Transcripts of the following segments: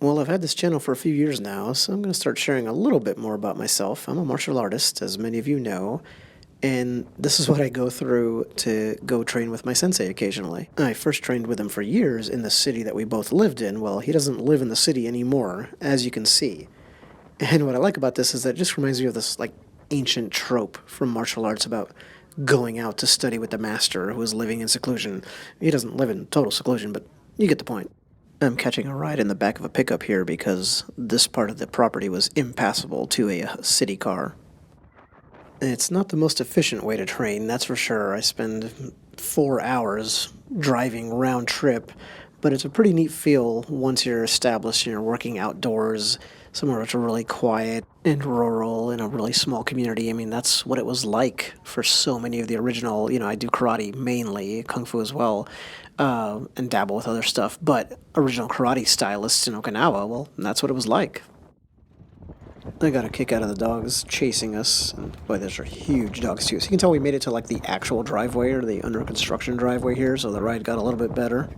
Well, I've had this channel for a few years now, so I'm going to start sharing a little bit more about myself. I'm a martial artist, as many of you know, and this is what I go through to go train with my sensei occasionally. I first trained with him for years in the city that we both lived in. Well, he doesn't live in the city anymore, as you can see. And what I like about this is that it just reminds me of this, like, ancient trope from martial arts about going out to study with the master who is living in seclusion. He doesn't live in total seclusion, but you get the point. I'm catching a ride in the back of a pickup here because this part of the property was impassable to a city car. It's not the most efficient way to train, that's for sure. I spend 4 hours driving round trip, but it's a pretty neat feel once you're established and you're working outdoors, somewhere that's really quiet and rural in a really small community. I mean, that's what it was like for so many of the original, I do karate mainly, kung fu as well, and dabble with other stuff, but original karate stylists in Okinawa, well, that's what it was like. I got a kick out of the dogs chasing us, and boy, those are huge dogs too. So you can tell we made it to like the actual driveway or the under construction driveway here, so the ride got a little bit better.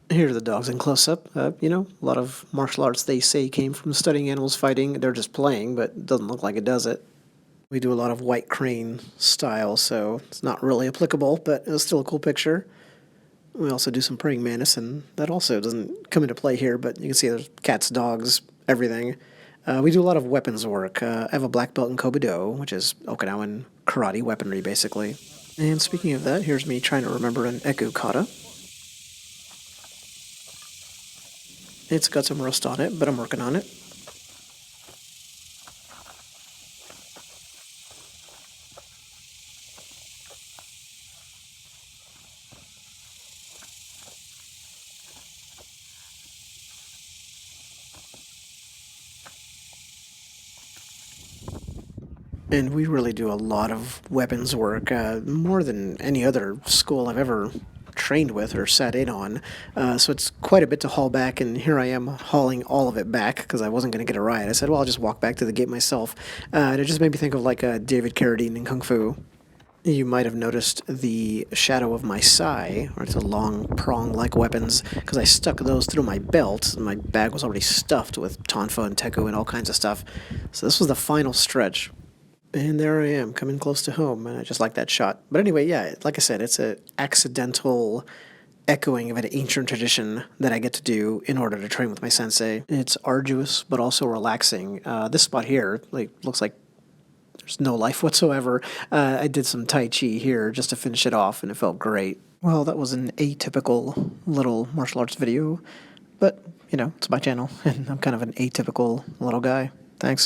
Here are the dogs in close up. A lot of martial arts they say came from studying animals fighting. They're just playing, but it doesn't look like it does it. We do a lot of white crane style, so it's not really applicable, but it's still a cool picture. We also do some praying mantis, and that also doesn't come into play here, but you can see there's cats, dogs, everything. We do a lot of weapons work. I have a black belt in Kobudo, which is Okinawan karate weaponry, basically. And speaking of that, here's me trying to remember an Eku kata. It's got some rust on it, but I'm working on it. And we really do a lot of weapons work, more than any other school I've ever trained with or sat in on. So it's quite a bit to haul back, and here I am hauling all of it back because I wasn't going to get a ride. I said, well, I'll just walk back to the gate myself. And it just made me think of like David Carradine in Kung Fu. You might have noticed the shadow of my sai, or it's a long prong-like weapons, because I stuck those through my belt. My bag was already stuffed with tonfa and teku and all kinds of stuff. So this was the final stretch. And there I am, coming close to home, and I just like that shot. But anyway, yeah, like I said, it's an accidental echoing of an ancient tradition that I get to do in order to train with my sensei. It's arduous, but also relaxing. This spot here, looks like there's no life whatsoever. I did some Tai Chi here just to finish it off, and it felt great. Well, that was an atypical little martial arts video, but, it's my channel, and I'm kind of an atypical little guy. Thanks.